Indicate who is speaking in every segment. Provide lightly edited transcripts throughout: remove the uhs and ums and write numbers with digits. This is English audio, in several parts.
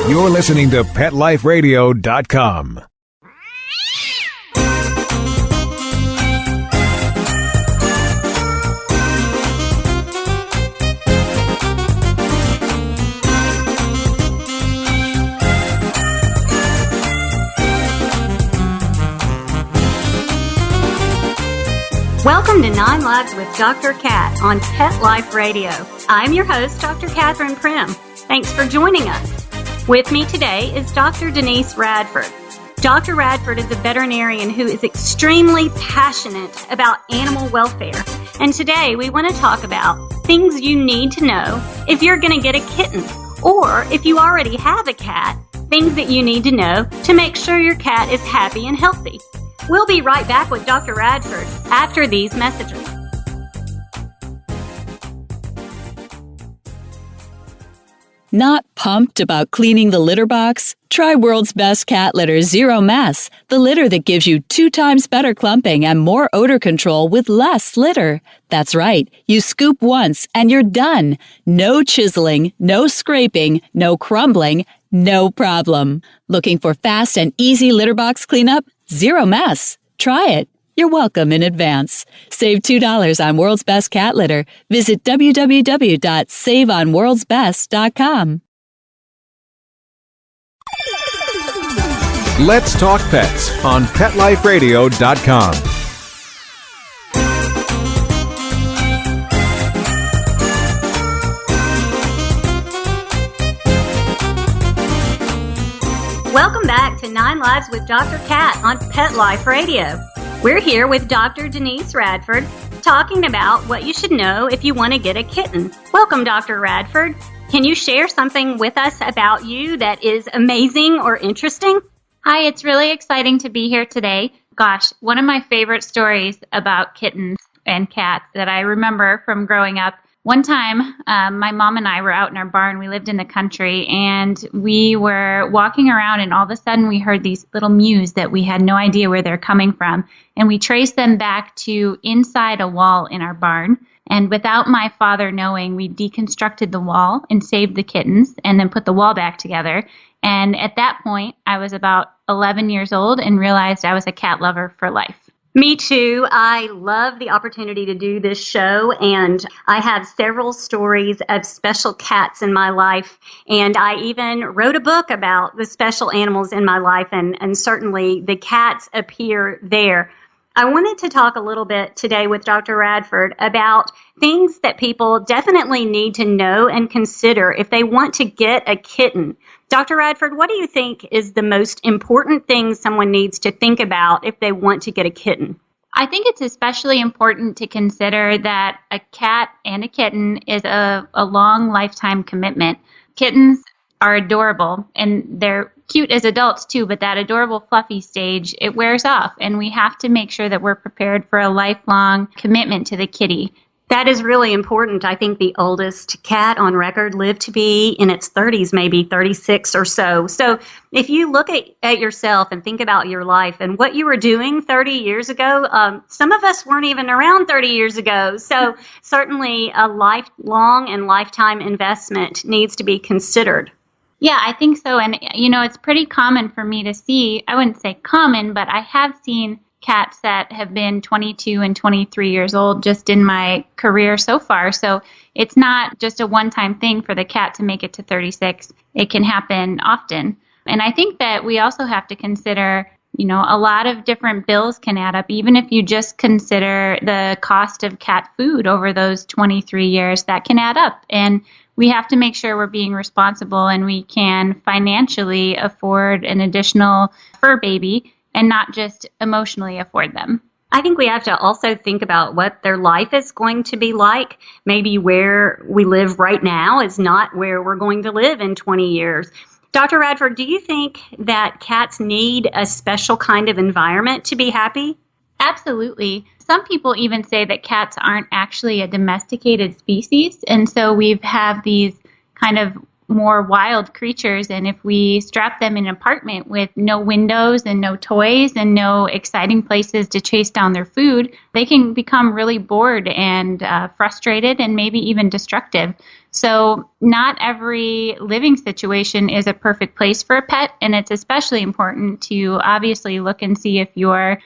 Speaker 1: You're listening to PetLifeRadio.com.
Speaker 2: Welcome to 9 Lives with Dr. Cat on Pet Life Radio. I'm your host, Dr. Catherine Prim. Thanks for joining us. With me today is Dr. Denise Radford. Dr. Radford is a veterinarian who is extremely passionate about animal welfare. And today we want to talk about things you need to know if you're going to get a kitten, or if you already have a cat, things that you need to know to make sure your cat is happy and healthy. We'll be right back with Dr. Radford after these messages.
Speaker 3: Not pumped about cleaning the litter box? Try World's Best Cat Litter Zero Mess, the litter that gives you 2 times better clumping and more odor control with less litter. That's right. You scoop once and you're done. No chiseling, no scraping, no crumbling, no problem. Looking for fast and easy litter box cleanup? Zero Mess. Try it. You're welcome in advance. Save $2 on World's Best Cat Litter. Visit www.saveonworldsbest.com.
Speaker 1: Let's Talk Pets on PetLifeRadio.com.
Speaker 2: Welcome back to 9 Lives with Dr. Cat on Pet Life Radio. We're here with Dr. Denise Radford talking about what you should know if you want to get a kitten. Welcome, Dr. Radford. Can you share something with us about you that is amazing or interesting?
Speaker 4: Hi, it's really exciting to be here today. Gosh, one of my favorite stories about kittens and cats that I remember from growing up. One time, my mom and I were out in our barn. We lived in the country, and we were walking around, and all of a sudden we heard these little mews that we had no idea where they're coming from. And we traced them back to inside a wall in our barn. And without my father knowing, we deconstructed the wall and saved the kittens and then put the wall back together. And at that point, I was about 11 years old and realized I was a cat lover for life.
Speaker 2: Me too. I love the opportunity to do this show, and I have several stories of special cats in my life, and I even wrote a book about the special animals in my life, and certainly the cats appear there. I wanted to talk a little bit today with Dr. Radford about things that people definitely need to know and consider if they want to get a kitten. Dr. Radford, what do you think is the most important thing someone needs to think about if they want to get a kitten?
Speaker 4: I think it's especially important to consider that a cat and a kitten is a long lifetime commitment. Kittens are adorable, and they're cute as adults too, but that adorable fluffy stage, it wears off, and we have to make sure that we're prepared for a lifelong commitment to the kitty.
Speaker 2: That is really important. I think the oldest cat on record lived to be in its 30s, maybe 36 or so. So if you look at yourself and think about your life and what you were doing 30 years ago, some of us weren't even around 30 years ago. So certainly a lifelong and lifetime investment needs to be considered.
Speaker 4: Yeah, I think so. And, it's pretty common for me to see, I wouldn't say common, but I have seen cats that have been 22 and 23 years old just in my career so far. So it's not just a one-time thing for the cat to make it to 36. It can happen often. And I think that we also have to consider, a lot of different bills can add up, even if you just consider the cost of cat food over those 23 years, that can add up. And we have to make sure we're being responsible and we can financially afford an additional fur baby and not just emotionally afford them.
Speaker 2: I think we have to also think about what their life is going to be like. Maybe where we live right now is not where we're going to live in 20 years. Dr. Radford, do you think that cats need a special kind of environment to be happy?
Speaker 4: Absolutely. Some people even say that cats aren't actually a domesticated species. And so we have these kind of more wild creatures. And if we strap them in an apartment with no windows and no toys and no exciting places to chase down their food, they can become really bored and frustrated and maybe even destructive. So not every living situation is a perfect place for a pet. And it's especially important to obviously look and see if you're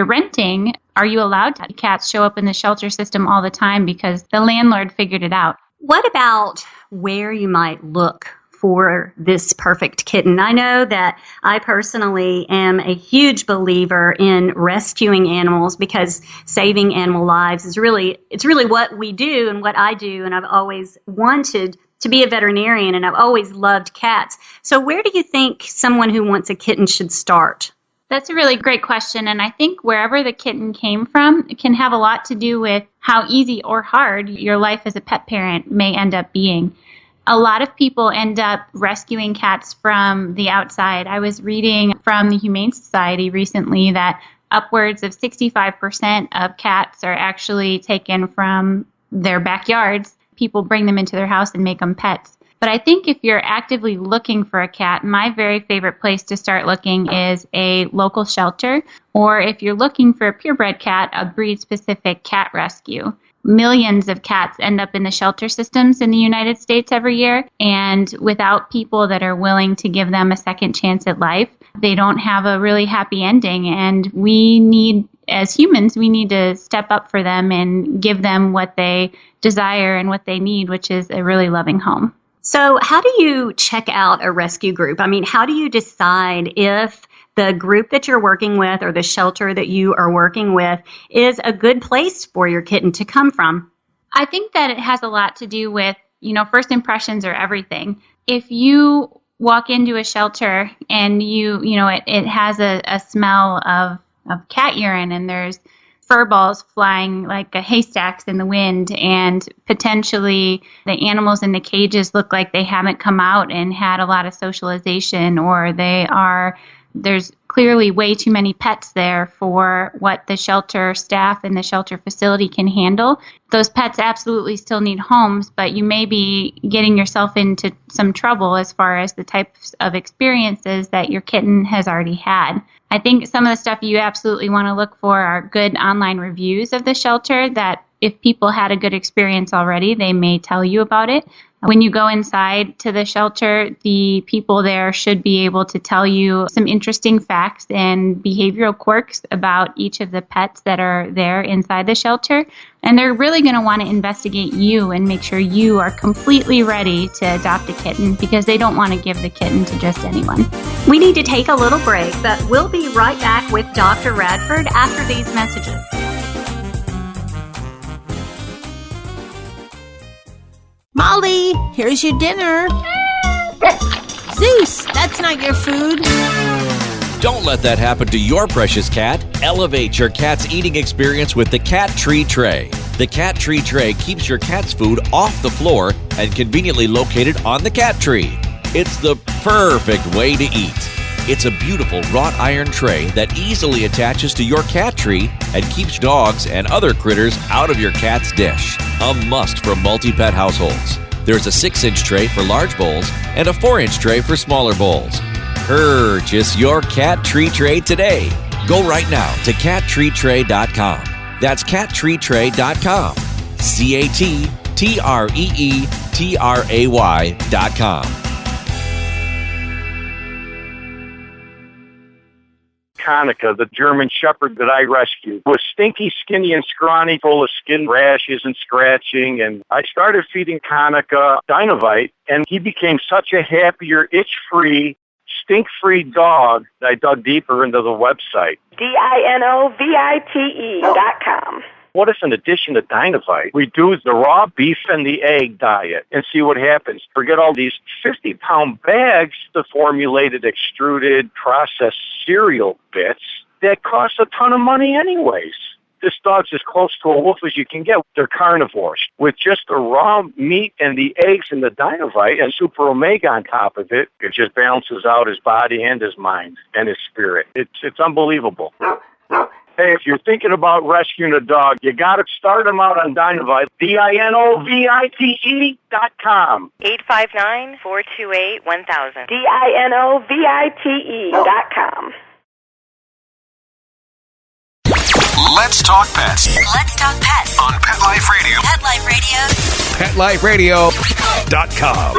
Speaker 4: renting, are you allowed to have cats show up in the shelter system all the time because the landlord figured it out?
Speaker 2: What about where you might look for this perfect kitten? I know that I personally am a huge believer in rescuing animals because saving animal lives is really what we do and what I do. And I've always wanted to be a veterinarian, and I've always loved cats. So where do you think someone who wants a kitten should start?
Speaker 4: That's a really great question. And I think wherever the kitten came from, it can have a lot to do with how easy or hard your life as a pet parent may end up being. A lot of people end up rescuing cats from the outside. I was reading from the Humane Society recently that upwards of 65% of cats are actually taken from their backyards. People bring them into their house and make them pets. But I think if you're actively looking for a cat, my very favorite place to start looking is a local shelter, or if you're looking for a purebred cat, a breed-specific cat rescue. Millions of cats end up in the shelter systems in the United States every year, and without people that are willing to give them a second chance at life, they don't have a really happy ending. And as humans, we need to step up for them and give them what they desire and what they need, which is a really loving home.
Speaker 2: So how do you check out a rescue group? I mean, how do you decide if the group that you're working with or the shelter that you are working with is a good place for your kitten to come from?
Speaker 4: I think that it has a lot to do with, first impressions are everything. If you walk into a shelter and it has a smell of cat urine and there's fur balls flying like haystacks in the wind, and potentially the animals in the cages look like they haven't come out and had a lot of socialization, or there's clearly way too many pets there for what the shelter staff and the shelter facility can handle. Those pets absolutely still need homes, but you may be getting yourself into some trouble as far as the types of experiences that your kitten has already had. I think some of the stuff you absolutely want to look for are good online reviews of the shelter, that if people had a good experience already, they may tell you about it. When you go inside to the shelter, the people there should be able to tell you some interesting facts and behavioral quirks about each of the pets that are there inside the shelter. And they're really going to want to investigate you and make sure you are completely ready to adopt a kitten, because they don't want to give the kitten to just anyone.
Speaker 2: We need to take a little break, but we'll be right back with Dr. Radford after these messages.
Speaker 5: Molly, here's your dinner. Zeus, that's not your food.
Speaker 6: Don't let that happen to your precious cat. Elevate your cat's eating experience with the Cat Tree Tray. The Cat Tree Tray keeps your cat's food off the floor and conveniently located on the cat tree. It's the perfect way to eat. It's a beautiful wrought iron tray that easily attaches to your cat tree and keeps dogs and other critters out of your cat's dish. A must for multi-pet households. There's a 6-inch tray for large bowls and a 4-inch tray for smaller bowls. Purchase your Cat Tree Tray today. Go right now to cattreetray.com. That's cattreetray.com. cattreetray.com.
Speaker 7: Hanukkah, the German Shepherd that I rescued, was stinky, skinny, and scrawny, full of skin rashes and scratching. And I started feeding Hanukkah Dinovite, and he became such a happier, itch-free, stink-free dog that I dug deeper into the website.
Speaker 8: DINOVITE.com.
Speaker 7: What if, in addition to Dinovite, we do the raw beef and the egg diet and see what happens? Forget all these 50-pound bags of formulated, extruded, processed cereal bits that cost a ton of money anyways. This dog's as close to a wolf as you can get. They're carnivores. With just the raw meat and the eggs and the Dinovite and Super Omega on top of it, it just balances out his body and his mind and his spirit. It's unbelievable. Hey, if you're thinking about rescuing a dog, you got to start them out on Dinovite, DINOVITE.com.
Speaker 8: 859-428-1000.
Speaker 9: DINOVITE.com.
Speaker 1: Let's talk pets.
Speaker 10: Let's talk pets
Speaker 1: On Pet Life Radio.
Speaker 10: Pet Life Radio.
Speaker 1: PetLifeRadio.com.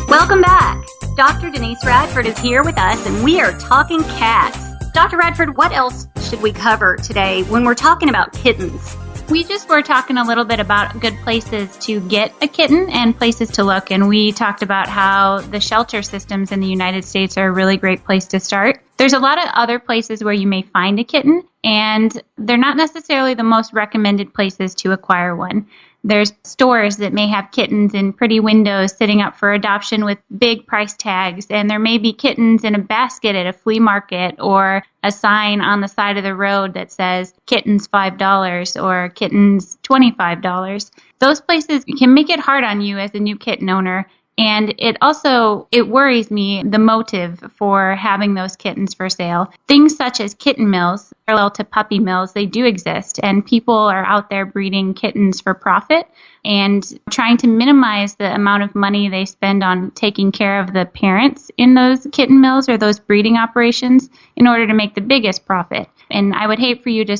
Speaker 2: Welcome back. Dr. Denise Radford is here with us, and we are talking cats. Dr. Radford, what else should we cover today when we're talking about kittens?
Speaker 4: We just were talking a little bit about good places to get a kitten and places to look. And we talked about how the shelter systems in the United States are a really great place to start. There's a lot of other places where you may find a kitten, and they're not necessarily the most recommended places to acquire one. There's stores that may have kittens in pretty windows sitting up for adoption with big price tags, and there may be kittens in a basket at a flea market or a sign on the side of the road that says kittens $5 or kittens $25. Those places can make it hard on you as a new kitten owner. And it worries me, the motive for having those kittens for sale. Things such as kitten mills, parallel to puppy mills, they do exist. And people are out there breeding kittens for profit and trying to minimize the amount of money they spend on taking care of the parents in those kitten mills or those breeding operations in order to make the biggest profit. And I would hate for you to,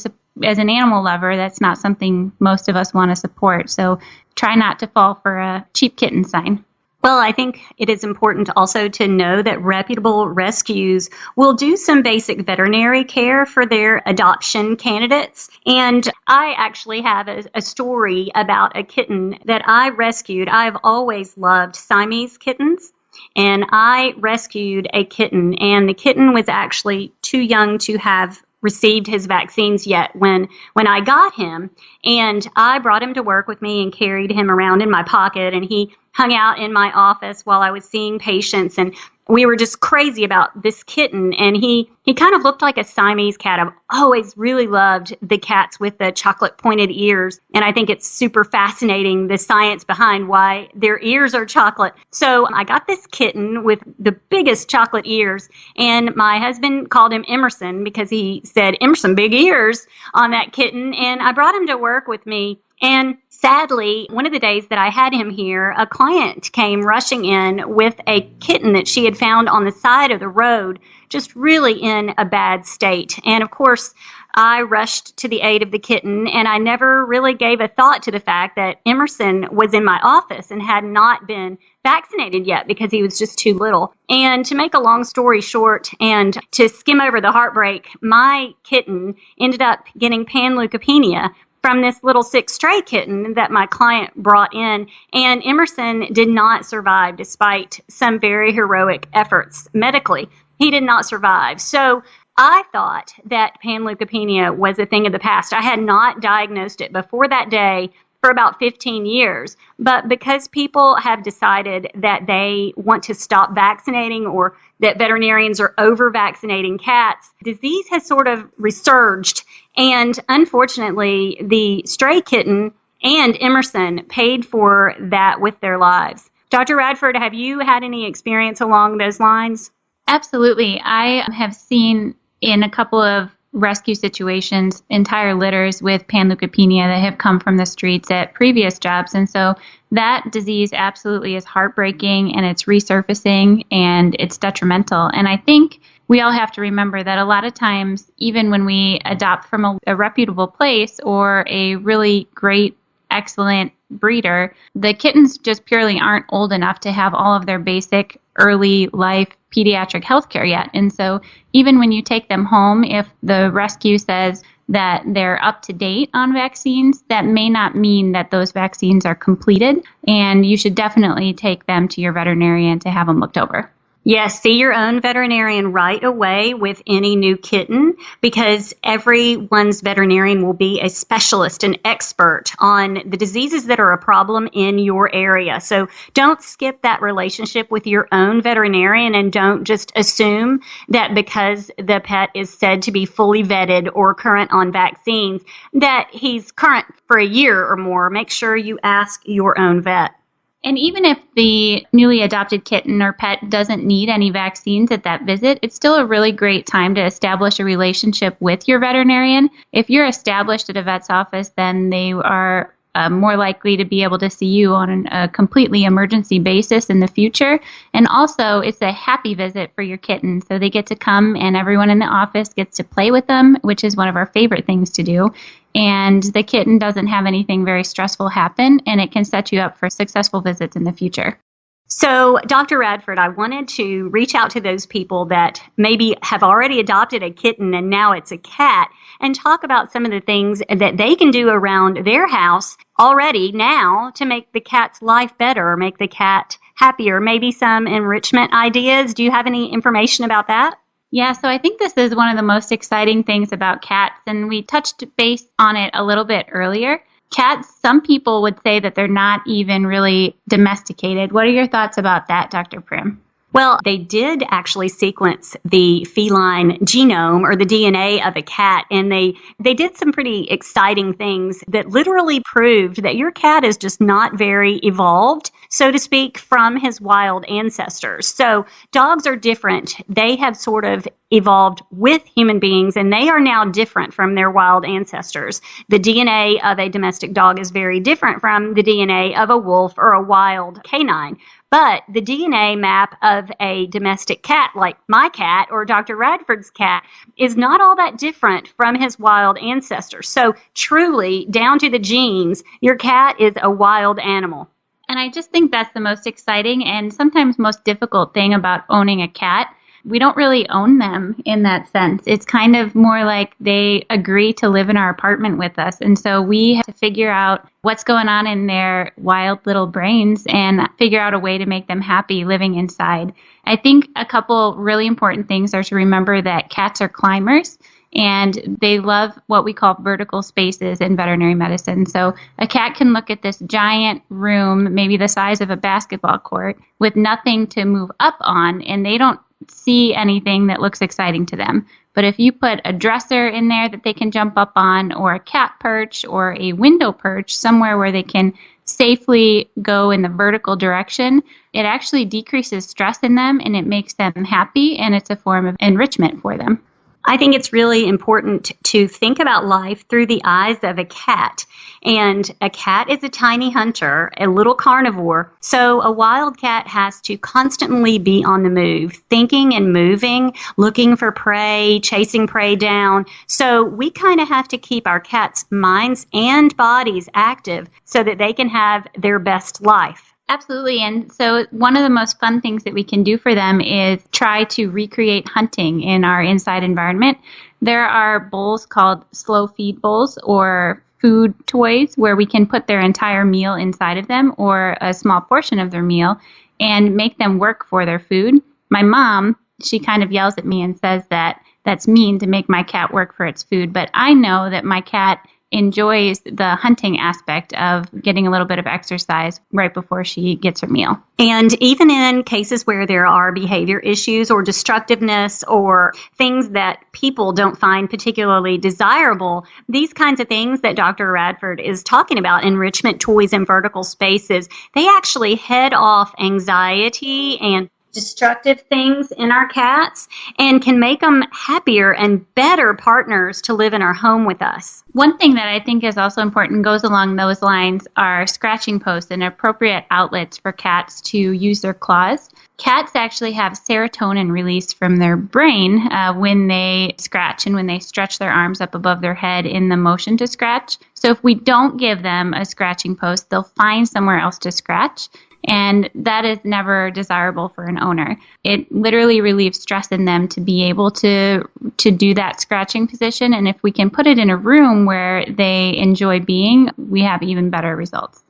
Speaker 4: as an animal lover, that's not something most of us want to support. So try not to fall for a cheap kitten sign.
Speaker 2: Well, I think it is important also to know that reputable rescues will do some basic veterinary care for their adoption candidates. And I actually have a story about a kitten that I rescued. I've always loved Siamese kittens. And I rescued a kitten, and the kitten was actually too young to have received his vaccines yet when I got him. And I brought him to work with me and carried him around in my pocket, and he hung out in my office while I was seeing patients, and we were just crazy about this kitten. And he kind of looked like a Siamese cat. I've always really loved the cats with the chocolate pointed ears, and I think it's super fascinating, the science behind why their ears are chocolate. So I got this kitten with the biggest chocolate ears, and my husband called him Emerson because he said, "Emerson, big ears," on that kitten. And I brought him to work with me. And sadly, one of the days that I had him here, a client came rushing in with a kitten that she had found on the side of the road, just really in a bad state. And of course, I rushed to the aid of the kitten, and I never really gave a thought to the fact that Emerson was in my office and had not been vaccinated yet because he was just too little. And to make a long story short and to skim over the heartbreak, my kitten ended up getting panleukopenia from this little sick stray kitten that my client brought in. And Emerson did not survive despite some very heroic efforts medically. He did not survive. So I thought that panleukopenia was a thing of the past. I had not diagnosed it before that day for about 15 years. But because people have decided that they want to stop vaccinating or that veterinarians are over-vaccinating cats, disease has sort of resurged. And unfortunately, the stray kitten and Emerson paid for that with their lives. Dr. Radford, have you had any experience along those lines?
Speaker 4: Absolutely. I have seen in a couple of rescue situations entire litters with panleukopenia that have come from the streets at previous jobs. And so that disease absolutely is heartbreaking, and it's resurfacing, and it's detrimental. And I think we all have to remember that a lot of times, even when we adopt from a reputable place or a really great, excellent breeder, the kittens just purely aren't old enough to have all of their basic early life pediatric health care yet. And so even when you take them home, if the rescue says that they're up to date on vaccines, that may not mean that those vaccines are completed. And you should definitely take them to your veterinarian to have them looked over.
Speaker 2: Yes, see your own veterinarian right away with any new kitten, because everyone's veterinarian will be a specialist, an expert on the diseases that are a problem in your area. So don't skip that relationship with your own veterinarian, and don't just assume that because the pet is said to be fully vetted or current on vaccines, that he's current for a year or more. Make sure you ask your own vet.
Speaker 4: And even if the newly adopted kitten or pet doesn't need any vaccines at that visit, it's still a really great time to establish a relationship with your veterinarian. If you're established at a vet's office, then they are more likely to be able to see you on a completely emergency basis in the future. And also, it's a happy visit for your kitten. So they get to come and everyone in the office gets to play with them, which is one of our favorite things to do. And the kitten doesn't have anything very stressful happen, and it can set you up for successful visits in the future.
Speaker 2: So, Dr. Radford, I wanted to reach out to those people that maybe have already adopted a kitten and now it's a cat, and talk about some of the things that they can do around their house already now to make the cat's life better or make the cat happier. Maybe some enrichment ideas. Do you have any information about that?
Speaker 4: Yeah, so I think this is one of the most exciting things about cats, and we touched base on it a little bit earlier. Cats, some people would say that they're not even really domesticated. What are your thoughts about that, Dr. Prim?
Speaker 2: Well, they did actually sequence the feline genome or the DNA of a cat, and they did some pretty exciting things that literally proved that your cat is just not very evolved, so to speak, from his wild ancestors. So dogs are different. They have sort of evolved with human beings, and they are now different from their wild ancestors. The DNA of a domestic dog is very different from the DNA of a wolf or a wild canine. But the DNA map of a domestic cat, like my cat or Dr. Radford's cat, is not all that different from his wild ancestors. So truly, down to the genes, your cat is a wild animal.
Speaker 4: And I just think that's the most exciting and sometimes most difficult thing about owning a cat. We don't really own them in that sense. It's kind of more like they agree to live in our apartment with us. And so we have to figure out what's going on in their wild little brains and figure out a way to make them happy living inside. I think a couple really important things are to remember that cats are climbers, and they love what we call vertical spaces in veterinary medicine. So a cat can look at this giant room, maybe the size of a basketball court, with nothing to move up on, and they don't see anything that looks exciting to them. But if you put a dresser in there that they can jump up on, or a cat perch, or a window perch, somewhere where they can safely go in the vertical direction, it actually decreases stress in them and it makes them happy, and it's a form of enrichment for them.
Speaker 2: I think it's really important to think about life through the eyes of a cat. And a cat is a tiny hunter, a little carnivore. So a wild cat has to constantly be on the move, thinking and moving, looking for prey, chasing prey down. So we kind of have to keep our cats' minds and bodies active so that they can have their best life.
Speaker 4: Absolutely. And so one of the most fun things that we can do for them is try to recreate hunting in our inside environment. There are bowls called slow feed bowls, or food toys, where we can put their entire meal inside of them, or a small portion of their meal, and make them work for their food. My mom, she kind of yells at me and says that that's mean to make my cat work for its food. But I know that my cat enjoys the hunting aspect of getting a little bit of exercise right before she gets her meal.
Speaker 2: And even in cases where there are behavior issues or destructiveness or things that people don't find particularly desirable, these kinds of things that Dr. Radford is talking about, enrichment toys and vertical spaces, they actually head off anxiety and destructive things in our cats and can make them happier and better partners to live in our home with us.
Speaker 4: One thing that I think is also important, goes along those lines, are scratching posts and appropriate outlets for cats to use their claws. Cats actually have serotonin released from their brain when they scratch and when they stretch their arms up above their head in the motion to scratch. So if we don't give them a scratching post, they'll find somewhere else to scratch. And that is never desirable for an owner. It literally relieves stress in them to be able to do that scratching position. And if we can put it in a room where they enjoy being, we have even better results.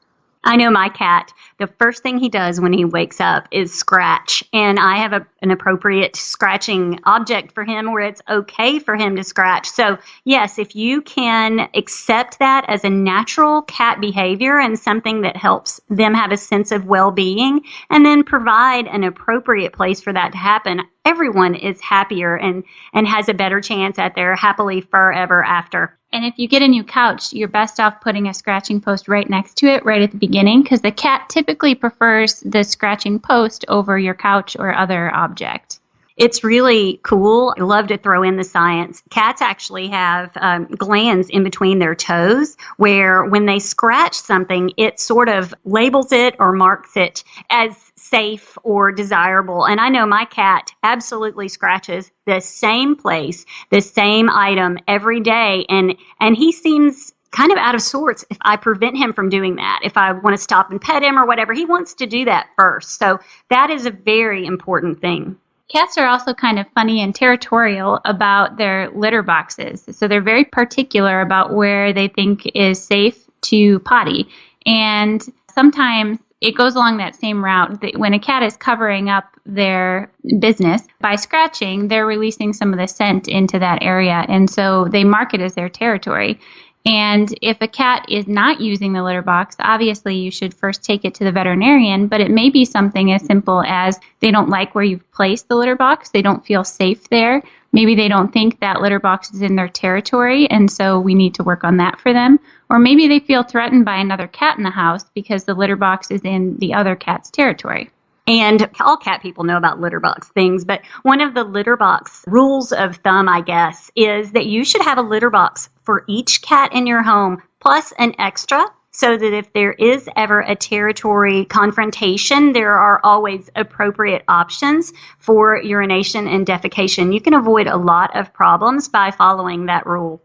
Speaker 2: I know my cat, the first thing he does when he wakes up is scratch. And I have an appropriate scratching object for him where it's okay for him to scratch. So yes, if you can accept that as a natural cat behavior and something that helps them have a sense of well-being, and then provide an appropriate place for that to happen, everyone is happier and has a better chance at their happily forever after.
Speaker 4: And if you get a new couch, you're best off putting a scratching post right next to it, right at the beginning, because the cat typically prefers the scratching post over your couch or other object.
Speaker 2: It's really cool. I love to throw in the science. Cats actually have glands in between their toes where when they scratch something, it sort of labels it or marks it as safe or desirable. And I know my cat absolutely scratches the same place, the same item every day. And he seems kind of out of sorts if I prevent him from doing that. If I want to stop and pet him or whatever, he wants to do that first. So that is a very important thing.
Speaker 4: Cats are also kind of funny and territorial about their litter boxes. So they're very particular about where they think is safe to potty. And sometimes it goes along that same route. When a cat is covering up their business by scratching, they're releasing some of the scent into that area. And so they mark it as their territory. And if a cat is not using the litter box, obviously you should first take it to the veterinarian, but it may be something as simple as they don't like where you've placed the litter box. They don't feel safe there. Maybe they don't think that litter box is in their territory, and so we need to work on that for them. Or maybe they feel threatened by another cat in the house because the litter box is in the other cat's territory.
Speaker 2: And all cat people know about litter box things, but one of the litter box rules of thumb, I guess, is that you should have a litter box for each cat in your home, plus an extra, so that if there is ever a territory confrontation, there are always appropriate options for urination and defecation. You can avoid a lot of problems by following that rule.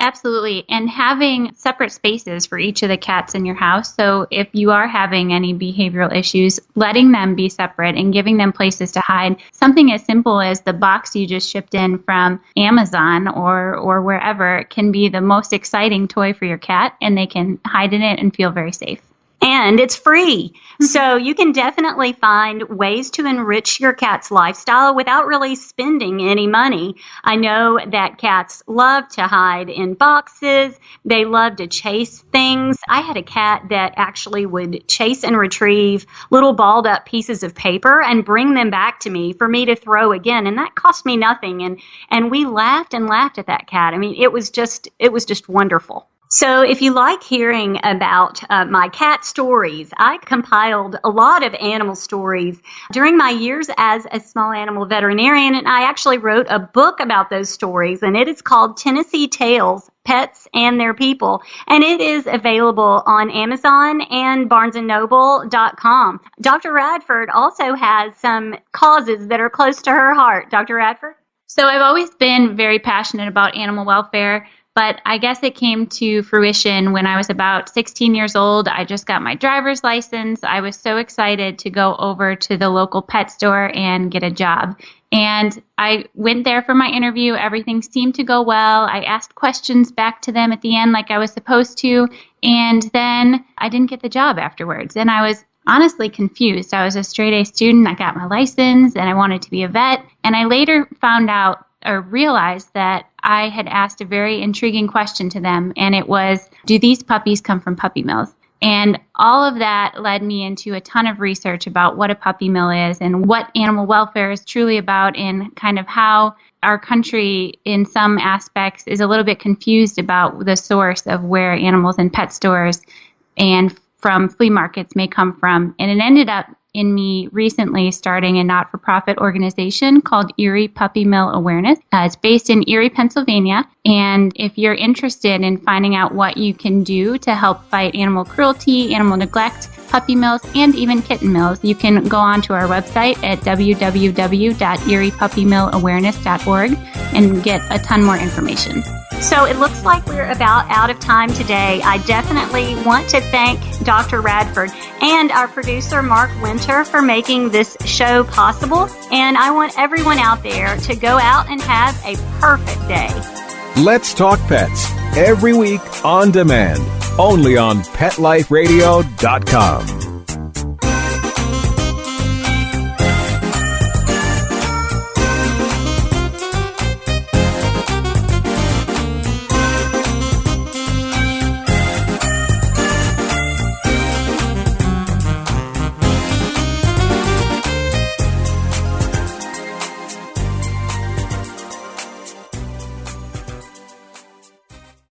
Speaker 4: Absolutely. And having separate spaces for each of the cats in your house. So if you are having any behavioral issues, letting them be separate and giving them places to hide. Something as simple as the box you just shipped in from Amazon or wherever can be the most exciting toy for your cat, and they can hide in it and feel very safe.
Speaker 2: And it's free. So you can definitely find ways to enrich your cat's lifestyle without really spending any money. I know that cats love to hide in boxes. They love to chase things. I had a cat that actually would chase and retrieve little balled up pieces of paper and bring them back to me for me to throw again. And that cost me nothing. And we laughed and laughed at that cat. I mean, it was just wonderful. So if you like hearing about my cat stories, I compiled a lot of animal stories during my years as a small animal veterinarian, and I actually wrote a book about those stories, and it is called Tennessee Tales, Pets and Their People, and it is available on Amazon and BarnesandNoble.com. Dr. Radford also has some causes that are close to her heart. Dr. Radford?
Speaker 4: So I've always been very passionate about animal welfare. But I guess it came to fruition when I was about 16 years old. I just got my driver's license. I was so excited to go over to the local pet store and get a job. And I went there for my interview. Everything seemed to go well. I asked questions back to them at the end like I was supposed to. And then I didn't get the job afterwards. And I was honestly confused. I was a straight A student. I got my license and I wanted to be a vet. And I later found out or realized that I had asked a very intriguing question to them, and it was, do these puppies come from puppy mills? And all of that led me into a ton of research about what a puppy mill is and what animal welfare is truly about, and kind of how our country in some aspects is a little bit confused about the source of where animals in pet stores and from flea markets may come from. And it ended up in me recently starting a not-for-profit organization called Erie Puppy Mill Awareness. It's based in Erie, Pennsylvania. And if you're interested in finding out what you can do to help fight animal cruelty, animal neglect, puppy mills, and even kitten mills, you can go on to our website at www.eriepuppymillawareness.org and get a ton more information.
Speaker 2: So it looks like we're about out of time today. I definitely want to thank Dr. Radford and our producer, Mark Winter, for making this show possible. And I want everyone out there to go out and have a perfect day.
Speaker 1: Let's Talk Pets, every week on demand. Only on PetLifeRadio.com.